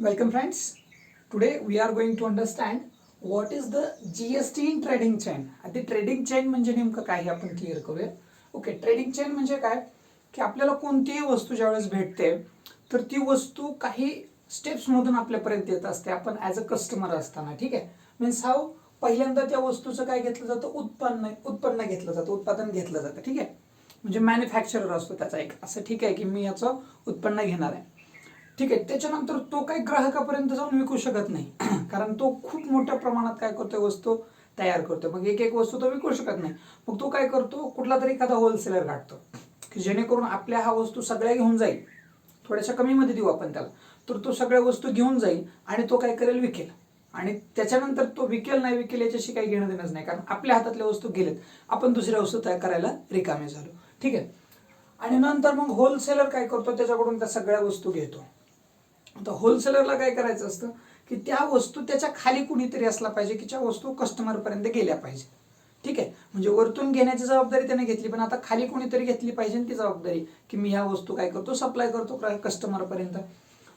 Welcome friends. Today we are going to understand what is the GST in trading chain. आता trading chain म्हणजे नेमकं काय हे आपण क्लिअर करूया. ओके, ट्रेडिंग चेन म्हणजे काय की आपल्याला कोणतीही वस्तू ज्यावेळेस भेटते तर ती वस्तू काही स्टेप्स मधून आपल्यापर्यंत येत असते. आपण ॲज अ कस्टमर असताना, ठीक आहे. मीन्स हाऊ पहिल्यांदा त्या वस्तूचं काय घेतलं जातं, उत्पन्न घेतलं जातं, उत्पादन घेतलं जातं, ठीक आहे. म्हणजे मॅन्युफॅक्चरर असतो त्याचा एक असं, ठीक आहे, की मी याचं उत्पन्न घेणार आहे, ठीक आहे. त्याच्यानंतर तो काही ग्राहकापर्यंत जाऊन विकू शकत नाही कारण तो खूप मोठ्या प्रमाणात काय करतोय, वस्तू तयार करतोय. मग एक एक वस्तू तो विकू शकत नाही. मग तो काय करतो, कुठला तरी एखादा होलसेलर काढतो की जेणेकरून आपल्या हा वस्तू सगळ्या घेऊन जाईल, थोड्याशा कमीमध्ये देऊ आपण त्याला, तर तो सगळ्या वस्तू घेऊन जाईल आणि तो काय करेल, विकेल. आणि त्याच्यानंतर तो विकेल नाही विकेल याच्याशी काही घेणं देणंच नाही, कारण आपल्या हातातल्या वस्तू गेलेत, आपण दुसऱ्या वस्तू तयार करायला रिकामे झालो, ठीक आहे. आणि नंतर मग होलसेलर काय करतो, त्याच्याकडून त्या सगळ्या वस्तू घेतो. आता होलसेलरला काय करायचं असतं की त्या वस्तू त्याच्या खाली कुणीतरी असला पाहिजे की ज्या वस्तू कस्टमरपर्यंत गेल्या पाहिजे, ठीक आहे. म्हणजे वरतून घेण्याची जबाबदारी त्याने घेतली, पण आता खाली कोणीतरी घेतली पाहिजे ती जबाबदारी की मी ह्या वस्तू काय करतो, सप्लाय करतो कस्टमरपर्यंत.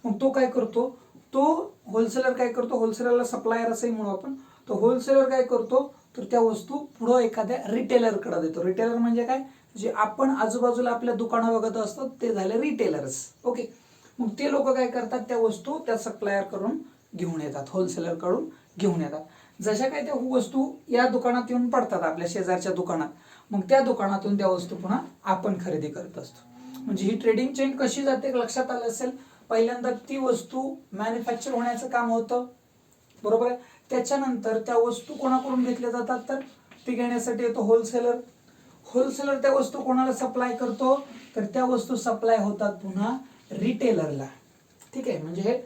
मग तो काय करतो, तो होलसेलर काय करतो, होलसेलरला सप्लायर असंही म्हणू आपण. तो होलसेलर काय करतो, तर त्या वस्तू पुढं एखाद्या रिटेलरकडे देतो. रिटेलर म्हणजे काय, जे आपण आजूबाजूला आपल्या दुकानं बघत असतो ते झाले रिटेलर्स. ओके, मग ते लोक काय करतात, त्या वस्तू त्या सप्लायर कडून घेऊन येतात, होलसेलर कडून घेऊन येतात. जशा काय त्या वस्तू या दुकानात येऊन पडतात, आपल्या शेजारच्या दुकानात, मग त्या दुकानातून त्या वस्तू पुन्हा आपण खरेदी करत असतो. म्हणजे ही ट्रेडिंग चेन कशी जाते लक्षात आलं असेल. पहिल्यांदा ती वस्तू मॅन्युफॅक्चर होण्याचं काम होतं, बरोबर आहे. त्याच्यानंतर त्या वस्तू कोणाकडून घेतल्या जातात, तर ती घेण्यासाठी येतो होलसेलर. होलसेलर त्या वस्तू कोणाला सप्लाय करतो, तर त्या वस्तू सप्लाय होतात पुन्हा रिटेलरला, ठीक आहे. म्हणजे हे,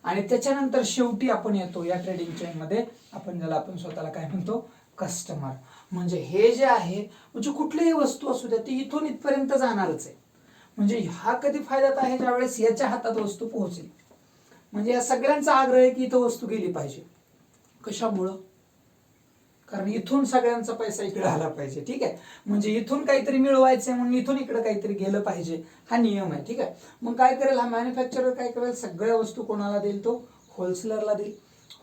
आणि त्याच्यानंतर शेवटी आपण येतो या ट्रेडिंग चेन मध्ये, आपण ज्याला आपण स्वतःला काय म्हणतो, कस्टमर. म्हणजे हे जे आहे, म्हणजे कुठलीही वस्तू असू द्या ती इथून इथपर्यंत जाणारच आहे. म्हणजे हा कधी फायद्यात आहे, ज्यावेळेस याच्या हातात वस्तू पोहोचेल. म्हणजे या सगळ्यांचा आग्रह आहे की इथं वस्तू गेली पाहिजे. कशामुळं, कारण इथून सगळ्यांचा पैसा इकडे आला पाहिजे, ठीक आहे. म्हणजे इथून काहीतरी मिळवायचंय म्हणून इथून इकडे काहीतरी गेलं पाहिजे, हा नियम आहे, ठीक आहे. मग काय करेल हा मॅन्युफॅक्चरर, काय करेल, सगळ्या वस्तू कोणाला देईल, तो होलसेलरला देईल.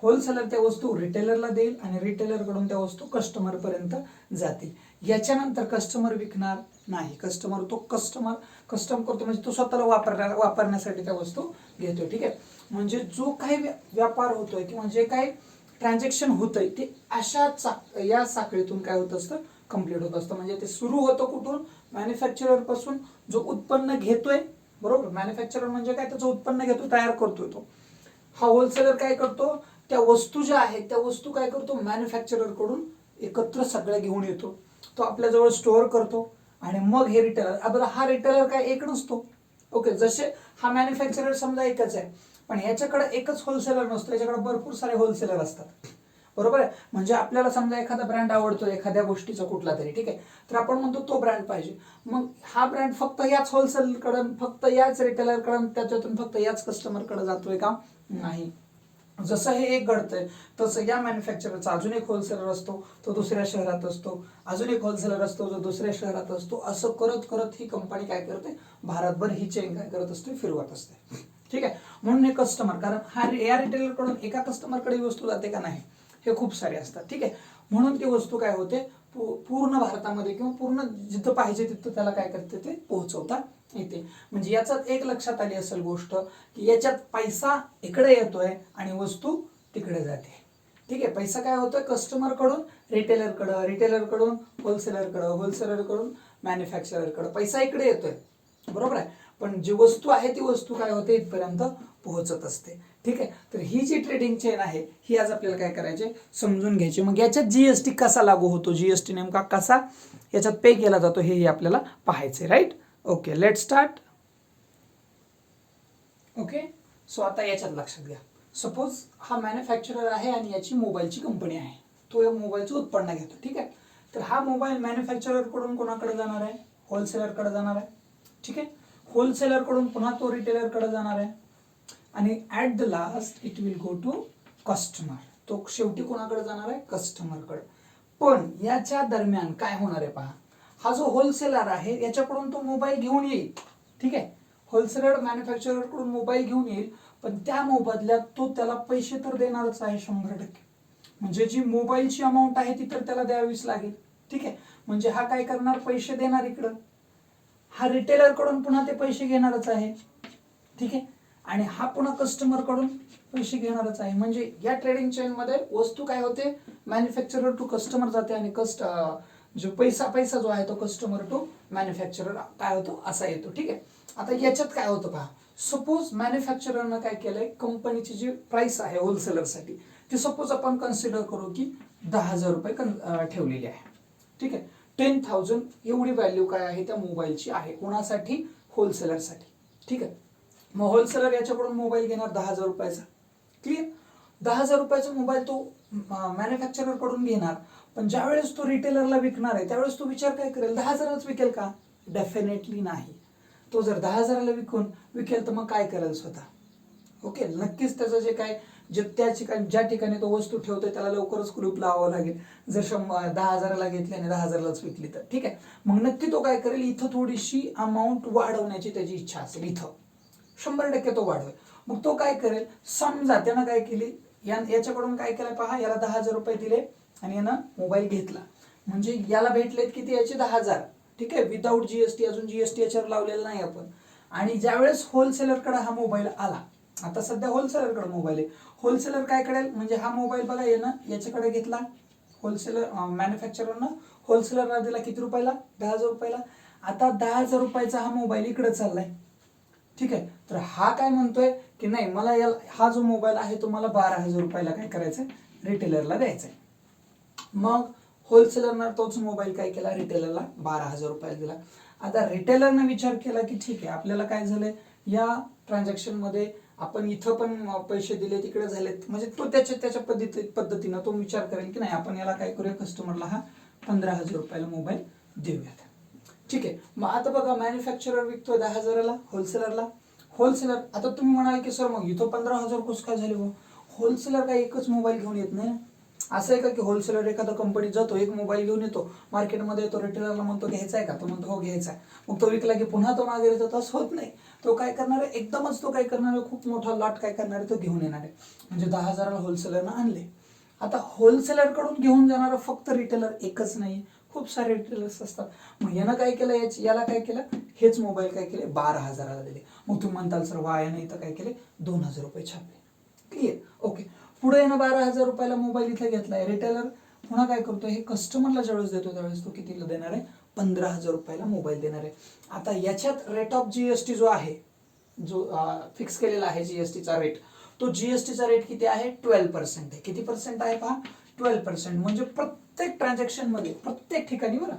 होलसेलर त्या वस्तू रिटेलरला देईल आणि रिटेलर कडून त्या वस्तू कस्टमर पर्यंत जातील. याच्यानंतर कस्टमर विकणार नाही, कस्टमर कस्टम करतो, म्हणजे तो स्वतःला वापरण्यासाठी त्या वस्तू घेतोय, ठीक आहे. म्हणजे जो काही व्यापार होतोय किंवा जे काही ट्रान्झॅक्शन होतंय ते अशा या साखळीतून काय होत असतं, कम्प्लीट होत असतं. म्हणजे ते सुरू होतं कुठून, मॅन्युफॅक्चरर पासून, जो उत्पन्न घेतोय, बरोबर. मॅन्युफॅक्चरर म्हणजे काय, त्याचं उत्पन्न घेतो, तयार करतोय तो. हा होलसेलर काय करतो, त्या वस्तू ज्या आहेत त्या वस्तू काय करतो, मॅन्युफॅक्चरर कडून एकत्र सगळ्या घेऊन येतो, तो आपल्याजवळ स्टोअर करतो. आणि मग हे रिटेलर, हा रिटेलर काय एक नसतो. ओके, जसे हा मॅन्युफॅक्चरर समजा एकच आहे, पण याच्याकडे एकच होलसेलर नसतो, याच्याकडे भरपूर सारे होलसेलर असतात, बरोबर आहे. म्हणजे आपल्याला समजा एखादा ब्रँड आवडतो एखाद्या गोष्टीचा कुठला तरी, ठीक आहे, तर आपण म्हणतो तो ब्रँड पाहिजे. मग हा ब्रँड फक्त याच होलसेलरकडे, फक्त याच रिटेलरकडे, त्याच्यातून फक्त याच कस्टमरकडे जातोय का, नाही. जसं हे एक घडतंय तसं या मॅन्युफॅक्चररचा अजून एक होलसेलर असतो, तो दुसऱ्या शहरात असतो, अजून एक होलसेलर असतो जो दुसऱ्या शहरात असतो. असं करत करत ही कंपनी काय करते, भारतभर ही चेन काय करत असते, फिरवत असते, ठीक आहे. म्हणून हे कस्टमर, कारण हा या रिटेलर कडून एका कस्टमरकडे वस्तू जाते का, नाही, हे खूप सारे असतात, ठीक आहे. म्हणून ती वस्तू काय होते, पूर्ण भारतामध्ये किंवा पूर्ण जिथं पाहिजे तिथं त्याला काय करते, ते पोहोचवता येते. म्हणजे याचाच एक लक्षात आली असेल गोष्ट की याच्यात पैसा इकडे येतोय आणि वस्तू तिकडे जाते, ठीक आहे. पैसा काय होतोय, कस्टमर कडून रिटेलरकडं, रिटेलर कडून होलसेलरकडं, होलसेलर कडून मॅन्युफॅक्चररकडं पैसा इकडे येतोय, बरोबर आहे. पण जी वस्तू आहे ती वस्तू काय होते, इथपर्यंत पोहोचत असते, ठीक आहे. तर ही जी ट्रेडिंग चेन आहे ही आज आपल्याला काय करायचे, समजून घ्यायची. मग याच्यात जीएसटी कसा लागू होतो, जीएसटी नेमका कसा याच्यात पे केला जातो, हे आपल्याला पाहायचंय, right. Okay, let start. Okay, so आता याच्यात लक्षात घ्या, सपोज हा मॅन्युफॅक्चरर आहे आणि याची मोबाईलची कंपनी आहे, तो या मोबाईलचं उत्पन्न घेतो, ठीक आहे. तर हा मोबाईल मॅन्युफॅक्चरर कडून कोणाकडे जाणार आहे, होलसेलरकडे जाणार आहे, ठीक आहे. होलसेलर कडून पुन्हा तो रिटेलरकडे जाणार आहे आणि at the last it will go to customer. तो शेवटी कोणाकडे जाणार आहे, कस्टमरकडे. पण याच्या दरम्यान काय होणार आहे पहा, हा जो होलसेलर आहे याच्याकडून तो मोबाईल घेऊन येईल, ठीक आहे. होलसेलर मॅन्युफॅक्चरर कडून मोबाईल घेऊन येईल, पण त्या मोबदल्यात तो त्याला पैसे तर देणारच आहे 100%. म्हणजे जी मोबाईलची अमाऊंट आहे ती तर त्याला द्यावीच लागेल. ठीक आहे, म्हणजे हा काय करणार, पैसे देणार इकडं, हा रिटेलर कडून पुन्हा ते पैसे घेणारच आहे. ठीक आहे, आणि हा पुन्हा कस्टमर कडून पैसे घेणारच आहे. म्हणजे या ट्रेडिंग चेन मध्ये वस्तू काय होते, मॅन्युफॅक्चरर टू कस्टमर जाते, आणि जो पैसा जो आहे तो कस्टमर टू मॅन्युफॅक्चरर काय होतो असा येतो. ठीक आहे, आता याच्यात काय होतं पहा, सपोज मॅन्युफॅक्चररनं काय केलंय, कंपनीची जी प्राइस आहे होलसेलरसाठी ती सपोज आपण कन्सिडर करू की 10,000 रुपये ठेवलेली आहे. ठीक आहे, 10,000 एवढी व्हॅल्यू काय आहे त्या मोबाईलची आहे, कोणासाठी, होलसेलरसाठी. ठीक आहे, मग होलसेलर याच्याकडून मोबाईल घेणार 10,000 रुपयाचा. क्लिअर, 10,000 रुपयाचा मोबाईल तो मॅन्युफॅक्चरर कडून घेणार, पण ज्यावेळेस तो रिटेलरला विकणार आहे त्यावेळेस तो विचार काय करेल, 10,000च विकेल का? डेफिनेटली नाही. तो जर 10,000ला विकेल तर मग काय करेल स्वतः? ओके, नक्कीच त्याचं जे काय त्या ठिकाणी ज्या ठिकाणी तो वस्तू ठेवतोय त्याला लवकरच कुलूप लावावं लागेल. जर 10,000ला घेतली आणि 10,000लाच विकली तर. ठीक आहे, मग नक्की तो काय करेल, इथं थोडीशी अमाऊंट वाढवण्याची त्याची इच्छा असेल, इथं 100% तो वाढवेल. मग तो काय करेल, समजा त्यानं काय केली, याच्याकडून काय केलं पहा, याला 10,000 रुपये दिले आणि यानं मोबाईल घेतला, म्हणजे याला भेटलेत किती, याचे 10,000. ठीक आहे, विदाऊट जीएसटी, अजून जीएसटी याच्यावर लावलेला नाही आपण. आणि ज्यावेळेस होलसेलरकडे हा मोबाईल आला, आता सध्या होलसेलरकडे मोबाईल आहे, होलसेलर काय करेल, म्हणजे हा मोबाईल बघा यानं याच्याकडे घेतला, होलसेलर मॅन्युफॅक्चररनं होलसेलरला दिला किती रुपयाला, 10,000 रुपयाला. आता 10,000 रुपयाचा हा मोबाईल इकडे चाललाय. ठीक आहे, तर हा काय म्हणतोय की नाही, मला हा जो मोबाईल आहे तो मला 12,000 रुपयाला काय करायचा, रिटेलरला द्यायचा. मग होलसेलरनं तोच मोबाईल काय केला, रिटेलरला 12,000 रुपयाला दिला. आता रिटेलरने विचार केला की ठीक आहे, आपल्याला काय झालंय, या ट्रान्झॅक्शन मध्ये आपण इथं पण पैसे दिले, तिकडे झालेत, म्हणजे तो त्याच्या पद्धतीनं तो विचार करेल की नाही, आपण याला काय करूया, कस्टमरला हा 15,000 रुपयाला मोबाईल देऊयात. ठीक आहे, मग आता बघा मॅन्युफॅक्चरर विकतोय 10,000ला होलसेलरला. होलसेलर, आता तुम्ही म्हणाल की सर मग इथं 15,000 कसं काय झाले हो, होलसेलर काय एकच मोबाईल घेऊन येत नाही. असं आहे का की होलसेलर एखादा कंपनी जातो, एक मोबाईल घेऊन येतो, मार्केटमध्ये येतो, रिटेलरला म्हणतो घ्यायचा आहे का, तो म्हणतो हो घ्यायचा आहे, मग तो विकला की पुन्हा तो मागे येतो. तसं होत नाही. तो काय करणार आहे, एकदमच तो काय करणार आहे, खूप मोठा लॉट काय करणार आहे, तो घेऊन येणार आहे. म्हणजे 10,000ला होलसेलरनं आणले. आता होलसेलर कडून घेऊन जाणार फक्त रिटेलर एकच नाही, खूप सारे रिटेलर्स असतात. मग यानं काय केलं, याला काय केलं, हेच मोबाईल काय केले, 12,000ला दिले. मग तुम्ही म्हणताल सर वा, यानं इथं काय केले, 2,000 रुपये छापले. Clear, okay. पुढे यानं 12,000 रुपयाला मोबाईल इथे घेतलाय, रिटेलर पुन्हा काय करतो, हे कस्टमरला ज्यावेळेस देतो त्यावेळेस तो कितीला देणार आहे, 15,000 रुपयाला मोबाईल देणार आहे. आता याच्यात रेट ऑफ जीएसटी जो आहे, जो फिक्स केलेला आहे जीएसटीचा रेट, तो जीएसटीचा रेट किती आहे, 12% आहे. किती पर्सेंट आहे पहा, 12%. म्हणजे प्रत्येक ट्रान्झॅक्शन मध्ये, प्रत्येक ठिकाणी, बरं,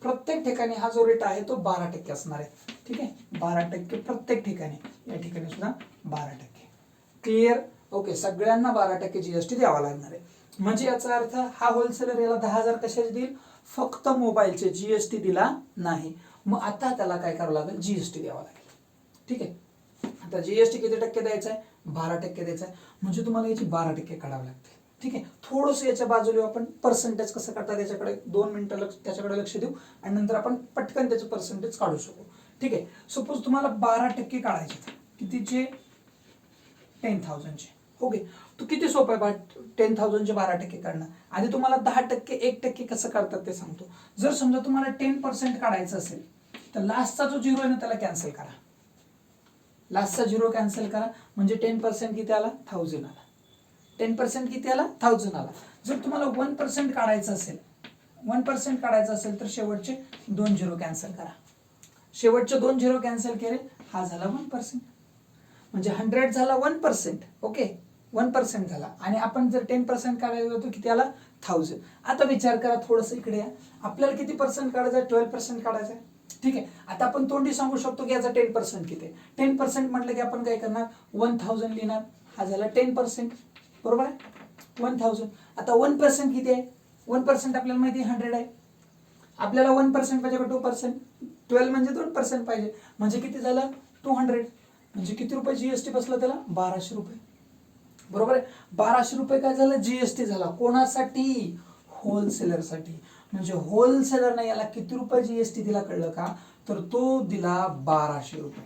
प्रत्येक ठिकाणी हा जो रेट आहे तो 12% असणार आहे. ठीक आहे, 12% प्रत्येक ठिकाणी, या ठिकाणी सुद्धा 12%. Clear, okay. सगळ्यांना 12% जीएसटी द्यावा लागणार आहे. म्हणजे याचा अर्थ हा होलसेलर याला 10,000 कशाचे देईल, फक्त मोबाईलचे, जीएसटी दिला नाही. मग आता त्याला काय करावं लागेल, जीएसटी द्यावा लागेल. ठीक आहे, आता जीएसटी किती टक्के द्यायचा आहे, 12% द्यायचा आहे. म्हणजे तुम्हाला याची 12% काढावं लागते. ठीक आहे, थोडंसं याच्या बाजूला आपण पर्सेंटेज कसं काढतात त्याच्याकडे 2 मिनिटं त्याच्याकडे लक्ष देऊ, आणि नंतर आपण पटकन त्याचं पर्सेंटेज काढू शकू. ठीक आहे, सपोज तुम्हाला 12% काढायचे, कितीचे, 10,000चे. ओके, तो किती सोपं आहे बा, 10,000चे 12% काढणं. आधी तुम्हाला 10%, 1% कसं काढतात ते सांगतो. जर समजा तुम्हाला 10% काढायचं असेल तर लास्टचा जो झिरो आहे ना त्याला कॅन्सल करा, लास्टचा झिरो कॅन्सल करा, म्हणजे 10% किती आला, 1,000 आला. 10% किती आला, 1,000 आला. जर तुम्हाला 1% काढायचं असेल, 1% काढायचं असेल तर शेवटचे 2 झिरो कॅन्सल करा. शेवटचे 2 झिरो कॅन्सल केले, हा झाला 1%. म्हणजे 100 झाला 1%. ओके, 1% झाला. आणि आपण जर 10% काढायला होतो किती आला, 1,000. आता विचार करा, थोडंसं इकडे या, आपल्याला किती पर्सेंट काढायचं आहे, 12% काढायचं आहे. ठीक आहे, आता आपण तोंडी सांगू शकतो की याचा 10% किती आहे. 10% म्हटलं की आपण काय करणार, 1,000 लिहिणार, हा झाला 10%. बरोबर आहे, 1,000. आता 1% किती आहे, 1% आपल्याला माहिती आहे 100 आहे. आपल्याला 1% पाहिजे का 2%, 12 म्हणजे 2% पाहिजे, म्हणजे किती झालं, 200. म्हणजे किती रुपये जीएसटी बसला त्याला, 1,200 रुपये. बरोबर आहे, 1,200 रुपये काय झालं, जीएसटी झाला. कोणासाठी, होलसेलरसाठी. म्हणजे होलसेलरने याला किती रुपये जीएसटी दिला कळलं का, तर तो दिला 1,200 रुपये.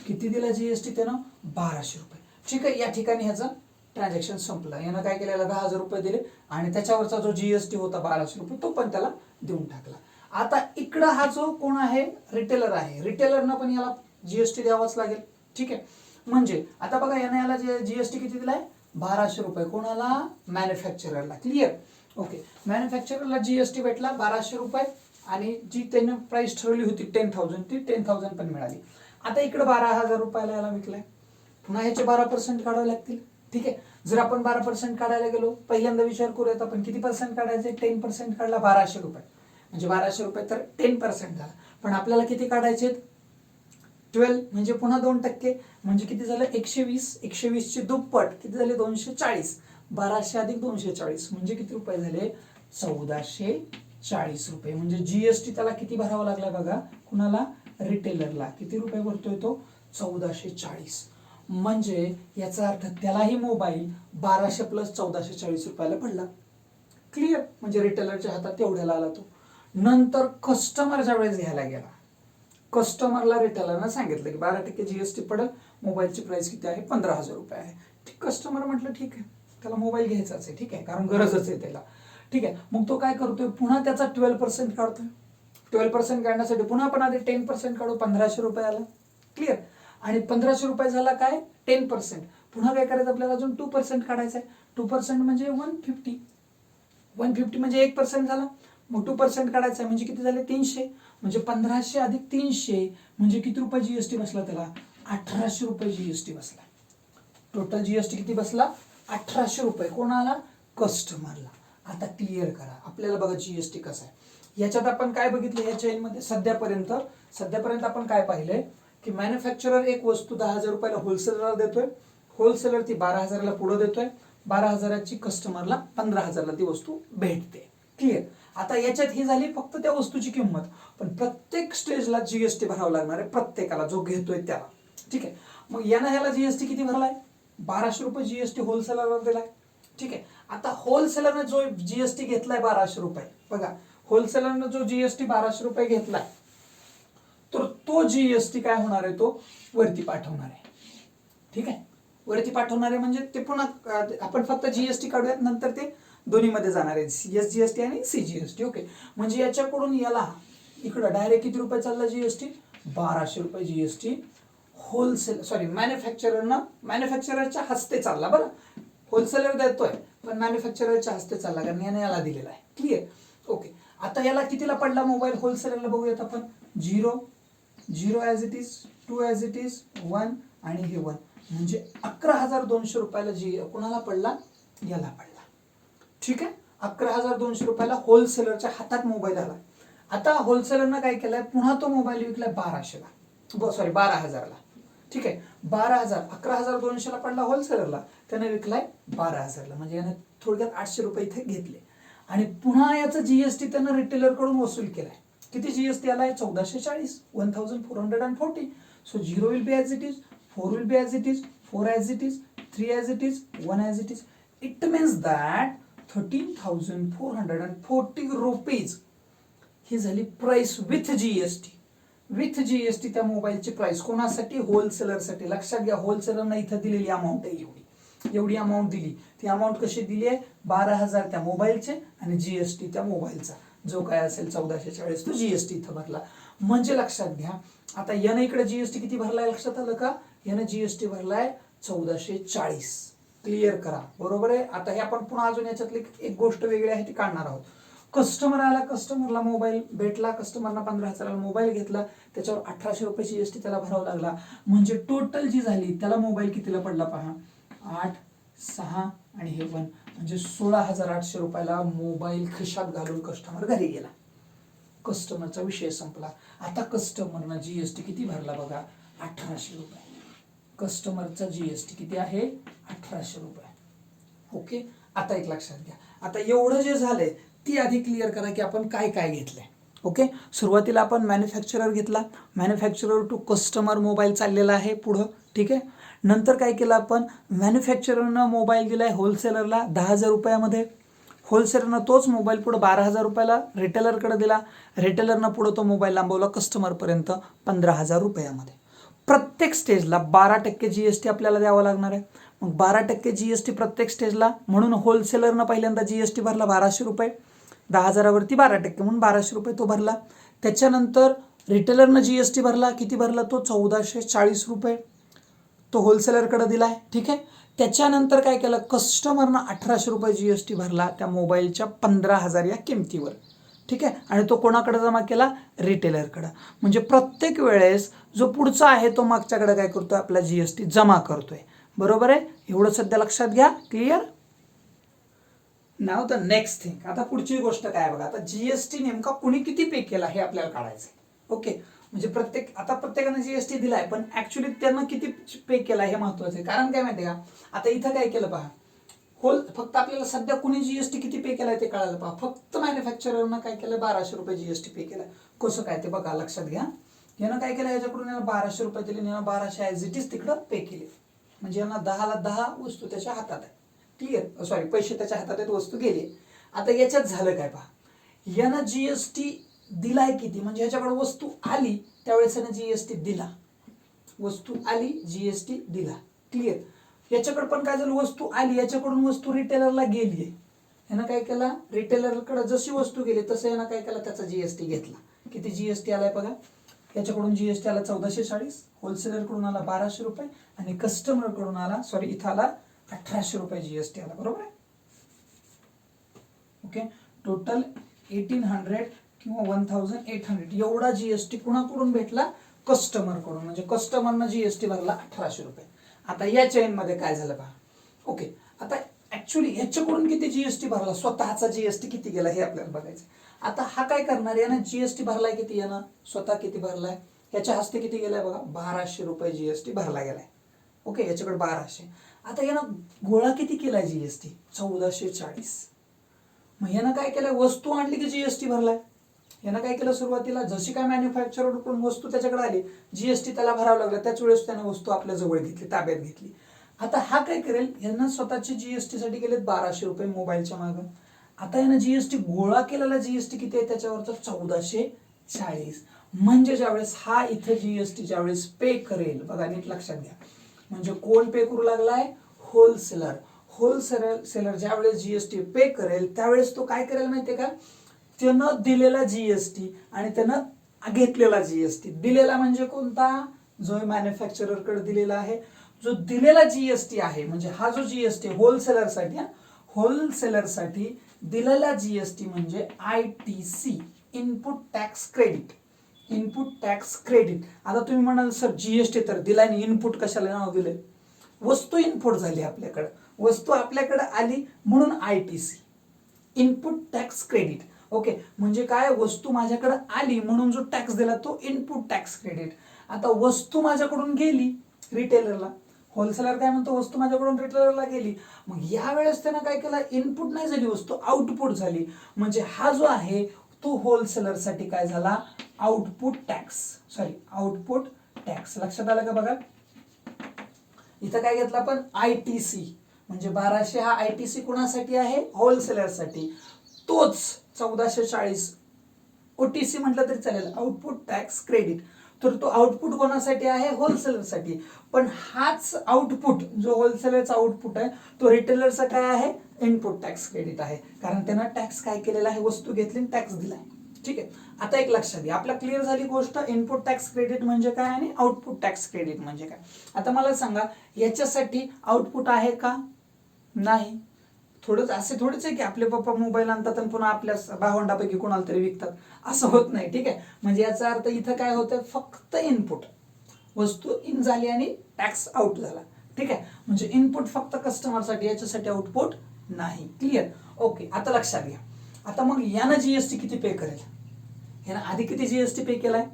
किती दिला जीएसटी त्यानं? 1200 रुपये. ठीक आहे, या ठिकाणी ह्याचं ट्रान्झॅक्शन संपलं. यानं काय केलेलं? 10,000 रुपये दिले आणि त्याच्यावरचा जो जीएसटी होता 1200 रुपये तो पण त्याला देऊन टाकला. आता इकडं हा जो कोण आहे? रिटेलर आहे. रिटेलरनं पण याला जीएसटी द्यावाच लागेल. ठीक आहे, म्हणजे आता बघा याने याला जीएसटी किती दिलाय? 1200 रुपये. कोणाला? मॅन्युफॅक्चररला. क्लिअर? ओके, मॅन्युफॅक्चररला जीएसटी भेटला 1200 रुपये आणि जी त्याने प्राइस ठरवली होती 10,000 ती 10,000 पण मिळाली. आता इकडे 12,000 रुपयाला याला विकलाय. पुन्हा ह्याचे 12% काढावे लागतील. ठीक आहे, जर आपण 12% काढायला गेलो, पहिल्यांदा विचार करूयात आपण किती पर्सेंट काढायचे? 10% काढला 1200 रुपये, म्हणजे 1200 रुपये तर 10% झाला. पण आपल्याला किती काढायचे? 12 म्हणजे पुन्हा 2%, म्हणजे किती झालं? 120. 120 चे दुप्पट किती झाले? 240. 1200 अधिक 240 म्हणजे किती रुपये झाले? 1440 रुपये. म्हणजे जीएसटी त्याला किती भरावा लागला बघा? कुणाला? रिटेलरला. किती रुपये भरतोय तो? 1440. म्हणजे याचा अर्थ त्यालाही मोबाईल 1200 प्लस 1440 रुपयाला पडला. क्लिअर? म्हणजे रिटेलरच्या हातात तेवढ्याला आला तो. नंतर कस्टमर ज्या वेळेस घ्यायला गेला, कस्टमरला रिटेलरनं सांगितलं की 12% जीएसटी पडेल, मोबाईलची प्राइस किती आहे? 15,000 रुपये आहे. कस्टमर म्हटलं ठीक आहे, त्याला मोबाईल घ्यायचाच आहे. ठीक आहे, कारण गरजच आहे त्याला. ठीक आहे, मग तो काय करतोय? पुन्हा त्याचा 12% काढतोय. 12% काढण्यासाठी पुन्हा आपण आधी 10% काढू. 1500 रुपये आला. क्लिअर? आणि 1500 रुपये झाला काय? 10%. पुन्हा काय करायचं आपल्याला? अजून 2% काढायचं आहे. 2% म्हणजे 150. 150 म्हणजे 1% झाला. मग 2% काढायचं आहे म्हणजे किती झाले? 300. म्हणजे 1500 अधिक 300 म्हणजे किती रुपये जीएसटी बसला त्याला? 1800 रुपये जीएसटी बसला. टोटल जीएसटी किती बसला? 1800 रुपये. कोणाला? कस्टमरला. आता क्लिअर करा आपल्याला बघा जीएसटी कसा आहे. याच्यात आपण काय बघितलं या चेनमध्ये? सध्यापर्यंत आपण काय पाहिलंय की मॅन्युफॅक्चरर एक वस्तू 10,000 रुपयाला होलसेलरला देतोय, होलसेलर ती 12,000ला पुढे देतोय, 12,000ची कस्टमरला 15,000ला ती वस्तू भेटते. क्लिअर? आता याच्यात ही झाली फक्त त्या वस्तूची किंमत, पण प्रत्येक स्टेजला जीएसटी भरावा लागणार आहे प्रत्येकाला, जो घेतोय त्याला. ठीक आहे, मग यानं ह्याला जीएसटी किती भरलाय? 1200 रुपये जीएसटी होलसेलरला दिलाय. ठीक आहे, आता होलसेलरने जो जीएसटी घेतलाय 1200 रुपये, बघा होलसेलरने जो जीएसटी 1200 रुपये घेतलाय, तर तो जीएसटी काय होणार आहे? तो वरती पाठवणार आहे. ठीक आहे, वरती पाठवणार आहे म्हणजे ते पुन्हा आपण फक्त जीएसटी काढूयात, नंतर ते दोन्हीमध्ये जाणार आहे, सीएसजीएसटी आणि सीजीएसटी. ओके, म्हणजे याच्याकडून याला इकडं डायरेक्ट किती रुपये चालला जीएसटी? 1200 रुपये जीएसटी मॅन्युफॅक्चररच्या हस्ते चालला. बरं, होलसेलर देतोय पण मॅन्युफॅक्चररच्या हस्ते चालला, कारण याने याला दिलेला आहे. क्लिअर? ओके, आता याला कितीला पडला मोबाईल? होलसेलरला बघूयात आपण. 0 as it is, 2 as it is, 1 आणि हे 1, म्हणजे 11,200 रुपयाला कोणाला पडला? याला पडला. ठीक आहे, 11,200 रुपयाला होलसेलरच्या हातात मोबाईल आला. आता होलसेलरनं काय केलंय? पुन्हा तो मोबाईल विकलाय 12,000ला. ठीक आहे, 12,000, 11,200ला पडला होलसेलरला, त्याने विकलाय 12,000ला, म्हणजे याने थोडक्यात 800 रुपये इथे घेतले. आणि पुन्हा याचा जीएसटी त्यानं रिटेलर कडून वसूल केलाय. किती जीएसटी आलाय? 1440, 1440. So 0 will be as it is, 4 will be as it is, 4 as it is, 3 as it is, 1 as it is. It means that 13,440 rupees ही झाली price with GST. With GST त्या मोबाईलची price. कोणासाठी? होलसेलरसाठी. लक्षात घ्या, होलसेलरना इथं दिलेली अमाऊंट आहे एवढी अमाऊंट दिली. ती अमाऊंट कशी दिली आहे? 12,000 त्या मोबाईलचे आणि जीएसटी त्या मोबाईलचा जो काय असेल 1440 तो जीएसटी इथं भरला. म्हणजे लक्षात घ्या, आता यानं इकडे जीएसटी किती भरलाय? लक्षात आलं का? यानं जीएसटी भरलाय 1440. क्लिअर करा, बरोबर आहे. आता हे आपण पुन्हा अजून याच्यातली एक गोष्ट वेगळी आहे ती काढणार आहोत. कस्टमर आला, कस्टमरला मोबाईल भेटला, कस्टमरला 15,000ला मोबाईल घेतला, त्याच्यावर 1800 रुपये जीएसटी त्याला भरावा लागला. म्हणजे टोटल जी झाली त्याला मोबाईल कितीला पडला पहा? 8, 6 आणि हे 1, म्हणजे 16,800 रुपयाला मोबाईल खिशात घालून कस्टमर घरी गेला. कस्टमरचा विषय संपला. आता कस्टमरनं जीएसटी किती भरला बघा? 1800 रुपये. कस्टमरचा जीएसटी किती आहे? 1800 रुपये. ओके, आता एक लक्षात घ्या, आता एवढं जे झालंय ती आधी क्लिअर करा की आपण काय काय घेतलंय. ओके, सुरुवातीला आपण मॅन्युफॅक्चरर घेतला, मॅन्युफॅक्चरर टू कस्टमर मोबाईल चाललेला आहे पुढं. ठीक आहे, नंतर काय केलं आपण? मॅन्युफॅक्चररनं मोबाईल दिलाय होलसेलरला 10,000 रुपयामध्ये. होलसेलरनं तोच मोबाईल पुढे 12,000 रुपयाला रिटेलरकडे दिला. रिटेलरनं पुढे तो मोबाईल लांबवला कस्टमरपर्यंत 15,000 रुपयामध्ये. प्रत्येक स्टेजला 12% GST आपल्याला द्यावं लागणार आहे. मग 12% GST प्रत्येक स्टेजला, म्हणून होलसेलरनं पहिल्यांदा GST भरला 1200 रुपये, 10,000वरती 12% म्हणून 1200 रुपये तो भरला. त्याच्यानंतर रिटेलरनं GST भरला, किती भरला तो 1440 रुपये, तो होलसेलरकडे दिलाय. ठीक आहे. त्याच्यानंतर काय केलं, कस्टमरनं 1800 रुपये GST भरला त्या मोबाईलच्या 15,000 या किमतीवर. ठीक आहे. आणि तो कोणाकडे जमा केला, रिटेलरकडे. म्हणजे प्रत्येक वेळेस जो पुढचा आहे तो मागच्याकडे काय करतोय, आपला GST जमा करतोय. बरोबर आहे. एवढं सध्या लक्षात घ्या. Clear. Now the next thing. आता पुढची गोष्ट काय बघा, आता GST नेमका कुणी किती पे केला हे आपल्याला काढायचं. ओके. म्हणजे प्रत्येकाने GST दिलाय, पण ऍक्च्युली त्यांना किती पे केला हे महत्वाचं आहे. कारण काय माहितीये का, आता इथं काय केलं पहा, फक्त आपल्याला सध्या कुणी GST किती पे केलाय ते कळायला पहा. फक्त मॅन्युफॅक्चररनं काय केलं, 1200 रुपये GST पे केलाय. कसं काय ते बघा, लक्षात घ्या. यानं काय केलं, याच्याकडून यानं 1200 रुपये दिले, यानं 1200 ऍज इट इज तिकडं पे केले. म्हणजे यांना 10ला 10 वस्तू त्याच्या हातात आहे. क्लिअर. सॉरी, पैसे त्याच्या हातात आहेत, वस्तू गेली. आता याच्यात झालं काय पहा, यानं GST दिलाय किती, म्हणजे ह्याच्याकडे वस्तू आली त्यावेळेस यानं GST दिला. वस्तू आली, GST दिला. क्लिअर. याच्याकडे पण काय झालं, वस्तू आली, याच्याकडून वस्तू रिटेलरला गेली. यानं काय केला, रिटेलरकडे जशी वस्तू गेली तसं यानं काय केला, त्याचा GST घेतला. किती GST आलाय बघा. याच्याकडून GST आला 1440, होलसेलरकडून आला 1200 रुपये, आणि कस्टमरकडून आला, सॉरी इथं आला 1800 रुपये GST आला. बरोबर आहे. ओके. टोटल 1800 किंवा 1800 एवढा GST कुणाकडून भेटला, कस्टमरकडून. म्हणजे कस्टमरनं GST भरला 1800 रुपये. आता या चेन मध्ये काय झालं पहा. ओके. आता ऍक्च्युली ह्याच्याकडून किती GST भरला, स्वतःचा GST किती गेला हे आपल्याला बघायचं. आता हा काय करणार, यानं GST भरलाय किती, यानं स्वतः किती भरलाय, याच्या हस्ते किती गेलाय बघा, 1200 रुपये GST भरला गेलाय. ओके. याच्याकडे 1200. आता यानं गोळा किती केलाय GST, 1440. मग यानं काय केलंय, वस्तू आणली की GST भरलाय. यानं काय केलं, सुरुवातीला जशी काय मॅन्युफॅक्चरकडून वस्तू त्याच्याकडे आली, GST त्याला भरावं लागलं. त्याच वेळेस त्याने वस्तू आपल्या जवळ घेतली, ताब्यात घेतली. आता हा काय करेल, यानं स्वतःची GST साठी गेलेत 1200 रुपये मोबाईलच्या मागं. आता यानं GST गोळा केलेला GST किती आहे त्याच्यावरचा, 1440. म्हणजे ज्यावेळेस हा इथे GST ज्यावेळेस पे करेल, बघा नीट लक्षात घ्या, म्हणजे कोण पे करू लागलाय, होलसेलर. होलसेलर ज्यावेळेस GST पे करेल त्यावेळेस तो काय करेल माहितीये का, त्यानं दिलेला GST आणि त्यानं घेतलेला GST. दिलेला म्हणजे कोणता, जो मॅन्युफॅक्चररकडे दिलेला आहे. जो दिलेला GST आहे म्हणजे हा जो GST होलसेलरसाठी, होलसेलरसाठी दिलेला GST म्हणजे ITC, input tax credit. Input tax credit. आता तुम्ही म्हणाल सर GST तर दिला आणि इनपुट कशाला नाव दिले, वस्तू इनपुट झाली आपल्याकडे, वस्तू आपल्याकडे आली म्हणून ITC, input tax credit. Okay. म्हणजे काय, वस्तू माझ्याकडे आली म्हणून जो टॅक्स दिला तो इनपुट टॅक्स क्रेडिट. आता वस्तू माझ्याकडून गेली रिटेलरला, होलसेलर काय म्हणतो, वस्तू माझ्याकडून रिटेलरला गेली. मग यावेळेस त्यानं काय केलं, इनपुट नाही झाली वस्तू, आउटपुट झाली. म्हणजे हा जो आहे तो होलसेलरसाठी काय झाला, output tax. Sorry, output tax. लक्षात आलं का बघा. इथं काय घेतलं आपण, ITC. म्हणजे 1200 हा ITC कोणासाठी आहे, होलसेलरसाठी. तोच 1440 OTC म्हटलं तरी चालेल, आउटपुट टॅक्स क्रेडिट. तर तो आउटपुट कोणासाठी आहे, होलसेलरसाठी. पण हाच आउटपुट जो होलसेलरचा आउटपुट आहे तो रिटेलरचा काय आहे, इनपुट टॅक्स क्रेडिट आहे. कारण त्यानं टॅक्स काय केलेला आहे, वस्तू घेतली टॅक्स दिलाय. ठीक आहे. आता एक लक्षात घ्या, आपल्या क्लिअर झाली गोष्ट, इनपुट टॅक्स क्रेडिट म्हणजे काय आणि आउटपुट टॅक्स क्रेडिट म्हणजे काय. आता मला सांगा, याच्यासाठी आउटपुट आहे का, नाही. थोडंच असे थोडेच आहे की आपले पप्पा मोबाईल आणतात आणि पुन्हा आपल्या भावंडापैकी कोणाला तरी विकतात, असं होत नाही. ठीक आहे. म्हणजे याचा अर्थ इथं काय होतं, फक्त इनपुट, वस्तू इन झाली आणि टॅक्स आउट झाला. ठीक आहे. म्हणजे इनपुट फक्त कस्टमरसाठी, याच्यासाठी आउटपुट नाही. क्लिअर. ओके. आता लक्षात घ्या. आता मग यानं GST किती पे करेल, यानं आधी किती GST पे केलाय,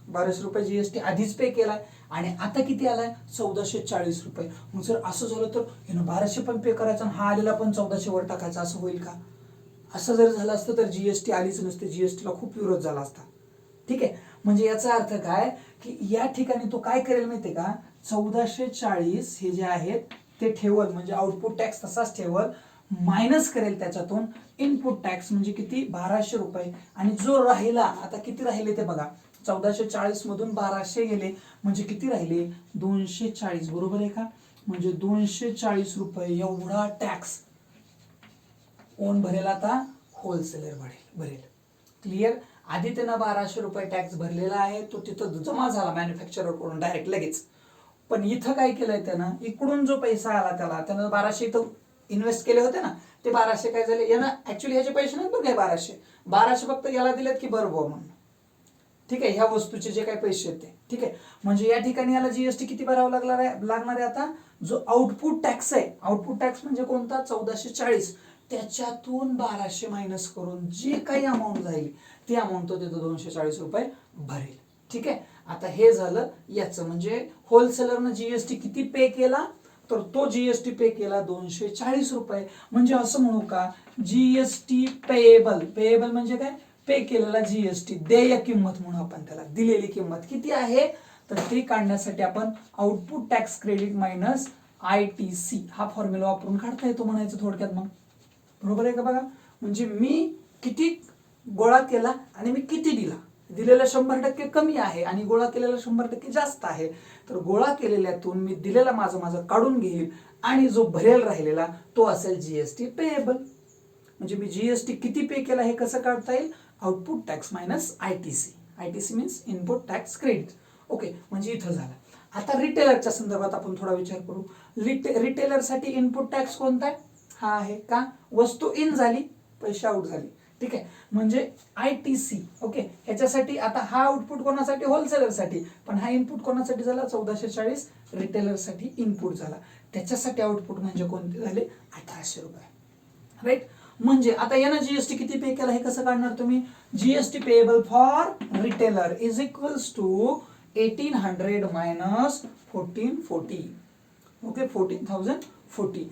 1200 रुपये GST आधीच पे केलाय, आणि आता किती आलाय, 1440 रुपये. मग जर असं झालं तर यानं 1200 पण पे करायचं आणि हा आलेला पण 1400 वर टाकायचा, असं होईल का. असं जर झालं असतं तर GST आलीच नसते, GSTला खूप विरोध झाला असता. ठीक आहे. म्हणजे याचा अर्थ काय की या ठिकाणी तो काय करेल माहितीये का, 1440 हे जे आहेत ते ठेवल, म्हणजे आउटपुट टॅक्स तसाच ठेवल, मायनस करेल त्याच्यातून इनपुट टॅक्स म्हणजे किती, 1200 रुपये. आणि जो राहिला, आता किती राहिले ते बघा, 1440 मधून 1200 गेले म्हणजे किती राहिले 240, बरोबर आहे का? म्हणजे 240 रुपये एवढा टॅक्स कोण भरेल आता? होलसेलर भरेल. क्लिअर? आधी त्यानं 1200 रुपये टॅक्स भरलेला आहे, तो तिथं जमा झाला मॅन्युफॅक्चरर कडून डायरेक्ट लगेच. पण इथं काय केलंय त्यानं, इकडून जो पैसा आला त्यानं 1200 इथं इन्व्हेस्ट केले होते ना, ते 1200 काय झाले, यानं ऍक्च्युली ह्याचे पैसे नाही बघ, 1200 फक्त याला दिलेत की बरोबर म्हणून. ठीक आहे, ह्या वस्तूचे जे काही पैसे आहेत ते. ठीक आहे, म्हणजे या ठिकाणी याला जीएसटी किती भरावा लागणार आहे आता? जो आउटपुट टॅक्स आहे, आउटपुट टॅक्स म्हणजे कोणता? 1440, त्याच्यातून 1200 मायनस करून जे काही अमाऊंट जाईल ती अमाऊंट तो तिथं 240 रुपये भरेल. ठीक आहे, आता हे झालं याचं, म्हणजे होलसेलरनं जीएसटी किती पे केला? तर तो जीएसटी पे केला 240 रुपये. म्हणजे असं म्हणू का, जीएसटी पेएबल म्हणजे काय? पे केलेला जीएसटी, देय किंमत म्हणून आपण त्याला, दिलेली किंमत किती आहे तर ती काढण्यासाठी आपण output tax credit minus ITC हा फॉर्म्युला वापरून काढता येतो म्हणायचं थोडक्यात. मग बरोबर आहे का? बघा, म्हणजे मी किती गोळा केला आणि मी किती दिला, दिलेला 100% कमी आहे आणि गोळा केलेला 100% जास्त आहे, तर गोळा केलेल्यातून मी दिलेला माझं काढून घेईल आणि जो भरेल राहिलेला तो असेल जीएसटी पेएबल. म्हणजे मी जीएसटी किती पे केला हे कसं काढता येईल? Output tax minus ITC. ITC means input tax credit. Okay, म्हणजे इथं झालं. आता रिटेलरच्या संदर्भात आपण थोडा विचार करू. रिटेलरसाठी इनपुट टॅक्स कोणता आहे? हा आहे का? वस्तू इन झाली, पैसे आउट झाले. ठीक आहे, म्हणजे आयटीसी. ओके, ह्याच्यासाठी आता हा आउटपुट कोणासाठी? होलसेलरसाठी. पण हा इनपुट कोणासाठी झाला? 1440 रिटेलरसाठी इनपुट झाला. त्याच्यासाठी आउटपुट म्हणजे कोणते झाले? 1800 रुपये. राईट, म्हणजे आता यानं जीएसटी किती पे केला हे कसं काढणार तुम्ही? GST payable for retailer is equals to 1800 minus 1440. Okay, 14,040.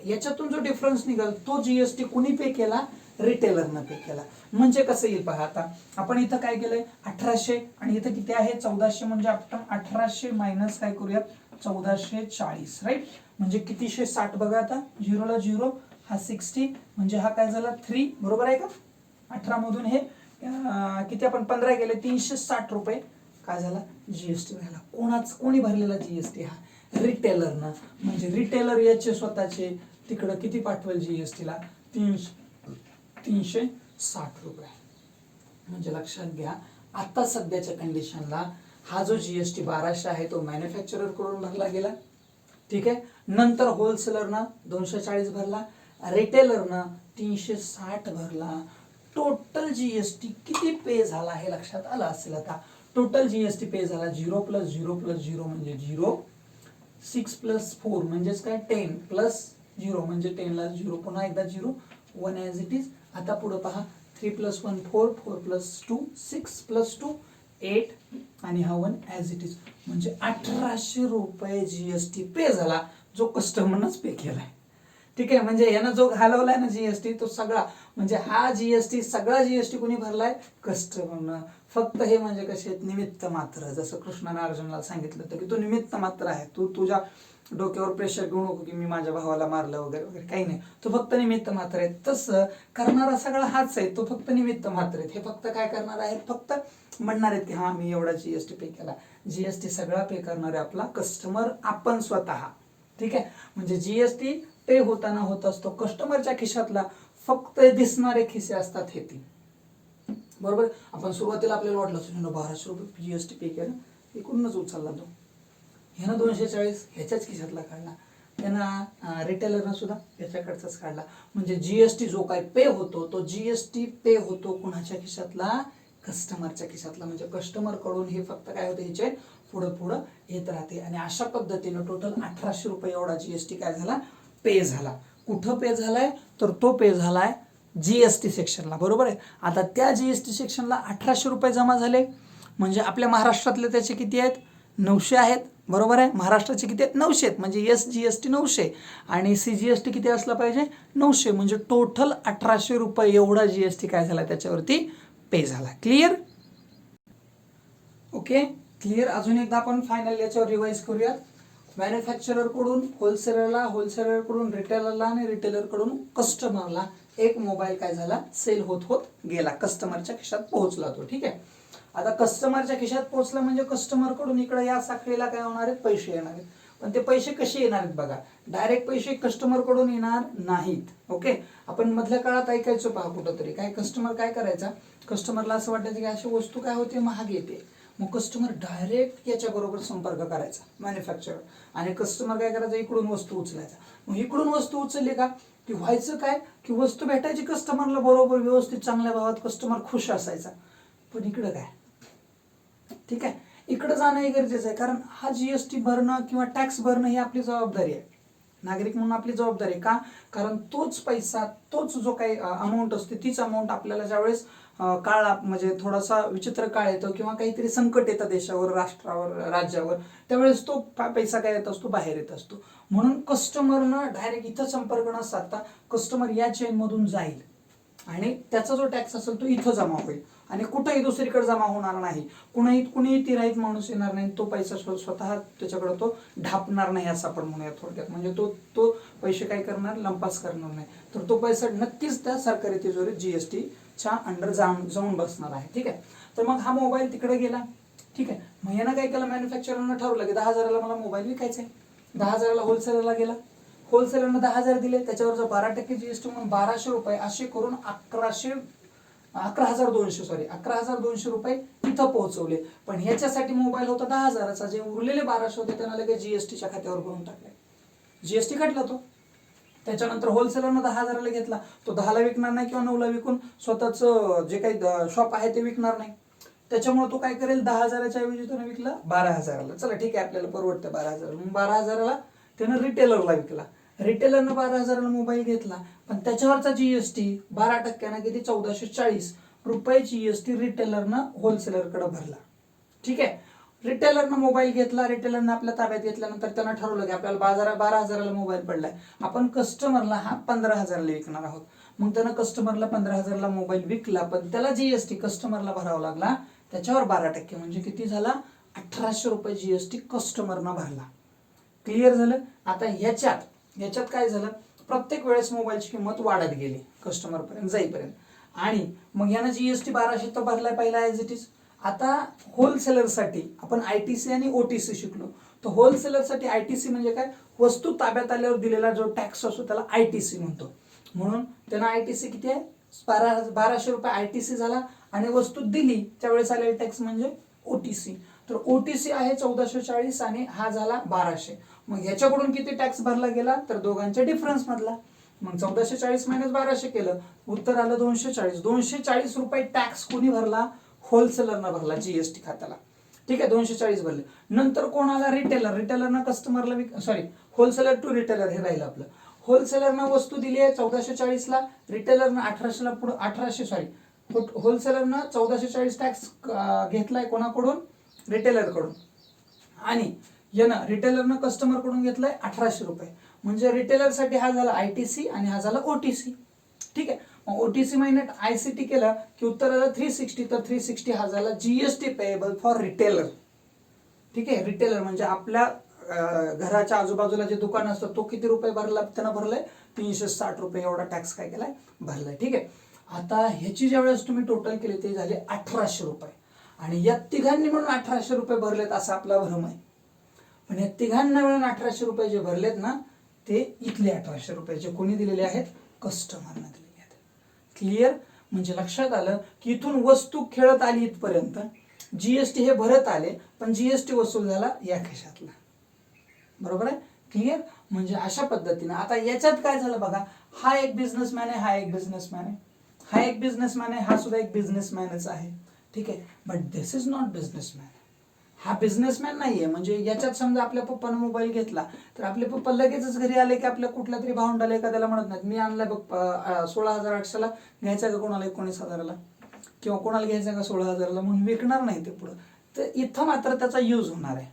याच्यातून जो डिफरन्स निघाल तो जीएसटी कुणी पे केला? रिटेलरनं पे केला. म्हणजे कसं येईल पहा, आता आपण इथं काय केलंय 1800 आणि इथं किती आहे 1400, म्हणजे आपण 1800 मायनस काय करूयात 1440. राईट, म्हणजे किती 60 बघा, आता 0 ला 0 हा 60, म्हणजे हा काय झाला 3. बरोबर आहे का? 18 मधून हे किती आपण 15 गेले 360 रुपये काय झाला जीएसटी झाला. कोणी भरलेला जीएसटी? हा रिटेलरनं. म्हणजे रिटेलर याचे स्वतःचे तिकडं किती पाठवेल जीएसटीला? 360 रुपये. म्हणजे लक्षात घ्या, आता सध्याच्या कंडिशनला हा जो जीएसटी 1200 आहे तो मॅन्युफॅक्चरर कडून भरला गेला. ठीक आहे, नंतर होलसेलरनं 240 भरला, रिटेलरनं 360 भरला. टोटल जीएसटी किती पे झाला हे लक्षात आलं असेल. आता टोटल जीएसटी पे झाला 0 + 0 + 0 म्हणजे 0, 6 + 4 म्हणजेच काय 10 + 0 म्हणजे 10 ला 0, पुन्हा एकदा 0, 1 ॲज इट इज. आता पुढे पहा 3 + 1 4, 4 + 2 6 + 2 8 आणि हा 1 ॲज इट इज. म्हणजे 1800 रुपये जीएसटी पे झाला, जो कस्टमरनंच पे केलाय. ठीक आहे, म्हणजे यानं जो घालवलाय ना जीएसटी तो सगळा, म्हणजे हा जीएसटी सगळा जीएसटी कोणी भरलाय? कस्टमरनं. फक्त हे म्हणजे कसे निमित्त मात्र, जसं कृष्णाने अर्जुनाला सांगितलं होतं की तू निमित्त मात्र आहे, तू तुझ्या डोक्यावर प्रेशर घेऊ नको की मी माझ्या भावाला मारलं वगैरे वगैरे, काही नाही, तो फक्त निमित्त मात्र आहे. तसं करणारा सगळा हाच आहे, तो फक्त निमित्त मात्र आहे. हे फक्त काय करणार आहेत? फक्त म्हणणार आहेत की हा मी एवढा जीएसटी पे केला. जीएसटी सगळा पे करणारे आपला कस्टमर, आपण स्वतः. ठीक आहे, म्हणजे जीएसटी पे होताना होत असतो कस्टमरच्या खिशातला, फक्त दिसणारे खिसे असतात हे ती. बरोबर, आपण सुरुवातीला आपल्याला वाटलं 1200 रुपये जीएसटी पे केलं, इकडूनच उचलला तो. ह्यानं 240 ह्याच्याच खिशातला काढला, त्यांना रिटेलरनं सुद्धा ह्याच्याकडचाच काढला. म्हणजे जीएसटी जो काय पे होतो तो जीएसटी पे होतो कुणाच्या खिशातला? कस्टमरच्या खिशातला. म्हणजे कस्टमर कडून हे फक्त काय होते, ह्याचे पुढं पुढं येत राहते. आणि अशा पद्धतीनं टोटल 1800 रुपये एवढा जीएसटी काय झाला? पे झाला. कुठं पे झालाय? तर तो पे झालाय जीएसटी सेक्शनला. बरोबर आहे. आता त्या जीएसटी सेक्शनला 1800 रुपये जमा झाले, म्हणजे आपल्या महाराष्ट्रातले त्याचे किती आहेत? 900 आहेत. बरोबर आहे, महाराष्ट्राचे किती आहेत? 900 आहेत. म्हणजे एस जीएसटी 900 आणि सीजीएसटी किती असला पाहिजे? 900. म्हणजे टोटल 1800 रुपये एवढा जीएसटी काय झाला त्याच्यावरती पे झाला. क्लिअर? Okay, clear. अजून एकदा आपण फायनल याच्यावर रिवाइज करूयात. मॅन्युफॅक्चरर कडून होलसेलरला, होलसेलर कडून रिटेलरला आणि रिटेलर कडून कस्टमरला एक मोबाईल काय झाला? सेल होत होत गेला, कस्टमरच्या खिशात पोहोचला तो. ठीक आहे, आता कस्टमरच्या खिशात पोहोचलं म्हणजे कस्टमर कडून इकडे या साखळीला काय होणार आहेत, पैसे येणार आहेत. पण ते पैसे कसे येणार आहेत बघा, डायरेक्ट पैसे कस्टमर कडून येणार नाहीत. ओके, आपण मधल्या काळात ऐकायचो पहा कुठंतरी, काय कस्टमर काय करायचा, कस्टमरला असं वाटायचं की अशी वस्तू काय होते, महाग येते, मग कस्टमर डायरेक्ट याच्याबरोबर संपर्क करायचा मॅन्युफॅक्चरर, आणि कस्टमर काय करायचं, इकडून वस्तू उचलायचा. मग इकडून वस्तू उचलली का की व्हायचं काय की वस्तू भेटायची कस्टमरला बरोबर व्यवस्थित चांगल्या भावात, कस्टमर खुश असायचा. पण इकडं काय, ठीक आहे, इकडं जाणं गरजेचं आहे, कारण हा जीएसटी भरणं किंवा टॅक्स भरणं ही आपली जबाबदारी आहे, नागरिक म्हणून आपली जबाबदारी आहे. का, कारण तोच पैसा, तोच जो काही अमाऊंट असते, तीच अमाऊंट आपल्याला ज्यावेळेस काळ म्हणजे थोडासा विचित्र काळ येतो किंवा काहीतरी संकट येतं देशावर, राष्ट्रावर, राज्यावर, त्यावेळेस तो पैसा काय येत असतो, बाहेर येत असतो. म्हणून कस्टमरनं डायरेक्ट इथं संपर्क न साधता कस्टमर या चेन मधून जाईल आणि त्याचा जो टॅक्स असेल तो इथं जमा होईल आणि कुठेही दुसरीकडे जमा होणार नाही. कुणीही तिराईत माणूस येणार नाही, तो पैसा स्वतः त्याच्याकडे तो ढापणार नाही, असं आपण म्हणूया थोडक्यात. म्हणजे तो पैसे काय करणार, लंपास करणार नाही, तर तो पैसा नक्कीच त्या सरकारी तिजोरीत जीएसटीच्या अंडर जाऊन बसणार आहे. ठीक आहे, तर मग हा मोबाईल तिकडे गेला. ठीक आहे, मग यानं काय केलं, मॅन्युफॅक्चररनं ठरवलं की 10,000ला मला मोबाईल विकायचा आहे. 10,000ला होलसेलरला गेला, होलसेलरनं 10,000 दिले, त्याच्यावरचं 12% जीएसटी म्हणून 1,200 रुपये, असे करून 11,200 रुपये इथं पोहोचवले. पण ह्याच्यासाठी मोबाईल होता 10,000चा, जे उरलेले 1,200 होते त्यांना लगेच जीएसटीच्या खात्यावर भरून टाकले, जीएसटी कटला तो. त्याच्यानंतर होलसेलरनं 10,000ला घेतला, तो 10ला विकणार नाही किंवा 9ला विकून स्वतःच जे काही शॉप आहे ते विकणार नाही. त्याच्यामुळे तो काय करेल, 10,000च्या ऐवजी त्यानं विकला 12,000ला. चला ठीक आहे, आपल्याला परवडतं 12,000, मग 12,000ला त्यानं रिटेलरला विकला. रिटेलरनं 12,000ला मोबाईल घेतला, पण त्याच्यावरचा जीएसटी 12% किती, 1,440 रुपये जीएसटी रिटेलरनं होलसेलरकडे भरला. ठीक आहे, रिटेलरनं मोबाईल घेतला, रिटेलरनं आपल्या ताब्यात घेतल्यानंतर त्यानं ठरवलं की आपल्याला 12,000ला मोबाईल पडलाय, आपण कस्टमरला हा 15,000ला विकणार आहोत. मग त्यानं कस्टमरला 15,000ला मोबाईल विकला, पण त्याला जीएसटी कस्टमरला भरावा लागला त्याच्यावर 12%, म्हणजे किती झाला, 1,800 रुपये जीएसटी कस्टमरनं भरला. क्लिअर झालं. आता ह्याच्यात काय झालं, प्रत्येक वेळेस मोबाईलची किंमत वाढत गेली कस्टमर पर्यंत जाईपर्यंत, आणि मग यानं जीएसटी 1,200 तर भरलाय पहिला ॲज इट इज. आता होलसेलरसाठी आपण आयटीसी आणि ओटीसी शिकलो, तर होलसेलरसाठी आयटीसी म्हणजे काय, वस्तू ताब्यात आल्यावर दिलेला जो टॅक्स असतो त्याला आयटीसी म्हणतो. म्हणून त्यांना आयटीसी किती आहे, 1,200 रुपये आयटीसी झाला, आणि वस्तू दिली त्यावेळेस आलेला टॅक्स म्हणजे ओटीसी. तर ओटीसी आहे 1,440 आणि हा झाला 1,200. मग ह्याच्याकडून किती टॅक्स भरला गेला, तर दोघांच्या डिफरन्स मधला. मग 1,440 मायनस 1,200 केलं, उत्तर आलं 240. 240 रुपये टॅक्स कोणी भरला, होलसेलरनं भरला जीएसटी खात्याला. ठीक आहे, 240 भरले. नंतर कोण आला, रिटेलरनं कस्टमरला होलसेलर टू रिटेलर हे राहिलं आपलं. होलसेलरनं वस्तू दिली आहे 1,440ला, रिटेलरनं 1800ला पुढे 1800 होलसेलरनं 1,440 टॅक्स घेतलाय कोणाकडून, रिटेलरकडून, आणि यानं रिटेलरनं कस्टमरकडून घेतलाय 1800 रुपये. म्हणजे रिटेलरसाठी हा झाला आयटीसी आणि हा झाला ओटीसी. ठीक आहे, मग ओटीसी मायनस आयसीटी केला की उत्तर आलं 360. तर 360 हा झाला जीएसटी पेएबल फॉर रिटेलर. ठीक आहे, रिटेलर म्हणजे आपल्या घराच्या आजूबाजूला जे दुकान असतं तो किती रुपये भरला, त्यानं भरलाय 360 रुपये एवढा टॅक्स काय केलाय, भरलाय. ठीक आहे, आता ह्याची ज्यावेळेस तुम्ही टोटल केले ते झाले 1,800 रुपये, आणि या तिघांनी म्हणून 1,800 रुपये भरलेत असा आपला भ्रम आहे. पण या तिघांना मिळून 1,800 रुपये जे भरलेत ना, ते इथले 1,800 रुपये जे कोणी दिलेले आहेत, कस्टमरना दिलेले आहेत. क्लिअर, म्हणजे लक्षात आलं की इथून वस्तू खेळत आली इथपर्यंत, जीएसटी हे भरत आले, पण जीएसटी वसूल झाला या खिशातला. बरोबर आहे, क्लिअर. म्हणजे अशा पद्धतीने आता याच्यात काय झालं बघा, हा एक बिझनेसमॅन आहे, हा एक बिझनेसमॅन आहे, हा एक बिझनेसमॅन आहे, हा सुद्धा एक बिझनेसमॅनच आहे. ठीक आहे, but this is not businessman. हा बिझनेसमॅन नाहीये. म्हणजे याच्यात समजा आपल्या पप्पानं मोबाईल घेतला, तर आपले पप्पा लगेचच घरी आले की आपल्या कुठल्या तरी भावंडाला एखाद्याला म्हणत नाहीत, मी आणलाय बघ 16,800ला, घ्यायचा का कोणाला 19,000ला, किंवा कोणाला घ्यायचा का 16,000ला, म्हणून विकणार नाही ते पुढं. तर इथं मात्र त्याचा यूज होणार आहे.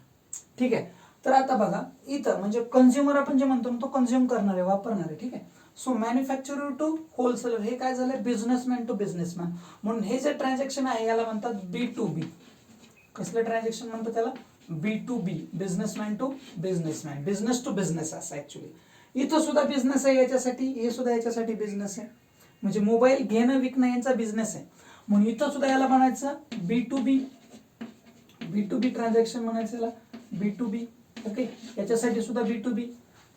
ठीक आहे, तर आता बघा इथं म्हणजे कंझ्युमर आपण जे म्हणतो तो कंझ्युम करणार आहे, वापरणार आहे. ठीक आहे, सो मॅन्युफॅक्चरर टू होलसेलर हे काय झालंय, बिझनेसमॅन टू बिझनेसमॅन. म्हणून हे जे ट्रान्झॅक्शन आहे याला म्हणतात B2B. कसलं ट्रान्झॅक्शन म्हणतात त्याला, B2B, businessman to businessman, business to business असं ऍक्च्युली. इथं सुद्धा बिझनेस आहे याच्यासाठी, हे सुद्धा याच्यासाठी बिझनेस आहे. म्हणजे मोबाईल घेणं विकणं यांचा बिझनेस आहे. म्हणून इथं सुद्धा याला म्हणायचं B2B, B2B ट्रान्झॅक्शन म्हणायचं याला, B2B. ओके, याच्यासाठी सुद्धा B2B.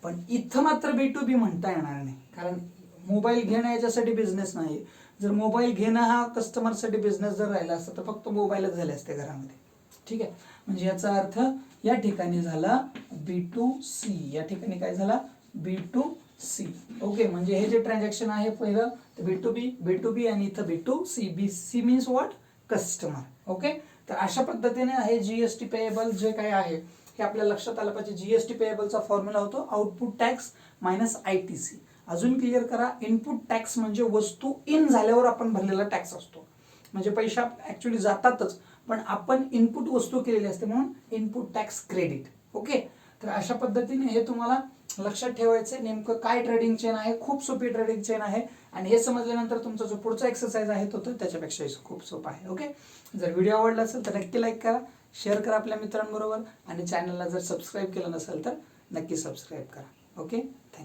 पण इथं मात्र B2B म्हणता येणार नाही, कारण मोबाईल घेणं याच्यासाठी बिझनेस नाही. जर मोबाईल घेणं हा कस्टमरसाठी बिझनेस जर राहिला असता तर फक्त मोबाईलच झाले असते घरामध्ये. ठीक आहे, म्हणजे याचा अर्थ या ठिकाणी झाला B2C, या ठिकाणी काय झाला B2C. ओके, म्हणजे हे जे ट्रान्झॅक्शन आहे पहिलं तर B2B, B2B आणि इथं B2C. BC means what, customer. Okay, तर अशा पद्धतीने हे जीएसटी पेएबल जे काय आहे हे आपल्या लक्षात आलं पाहिजे. जीएसटी पेएबलचा फॉर्म्युला होतो आउटपुट टॅक्स मायनस ITC. अजून क्लिअर करा, इनपुट टॅक्स म्हणजे वस्तू इन झाल्यावर आपण भरलेला टॅक्स असतो, म्हणजे पैसे ऍक्च्युली जातातच पण आपण इनपुट वस्तू केलेली असते म्हणून इनपुट टॅक्स क्रेडिट. ओके, तर अशा पद्धतीने हे तुम्हाला लक्षात ठेवायचं आहे नेमकं काय ट्रेडिंग चेन आहे. खूप सोपी ट्रेडिंग चेन आहे आणि हे समजल्यानंतर तुमचा जो पुढचा एक्सरसाइज आहे तो त्याच्यापेक्षा खूप सोपा आहे. ओके, जर व्हिडिओ आवडला असेल तर नक्की लाईक करा, शेअर करा आपल्या मित्रांबरोबर आणि चॅनलला जर सबस्क्राईब केलं नसेल तर नक्की सबस्क्राईब करा. Okay, thank you.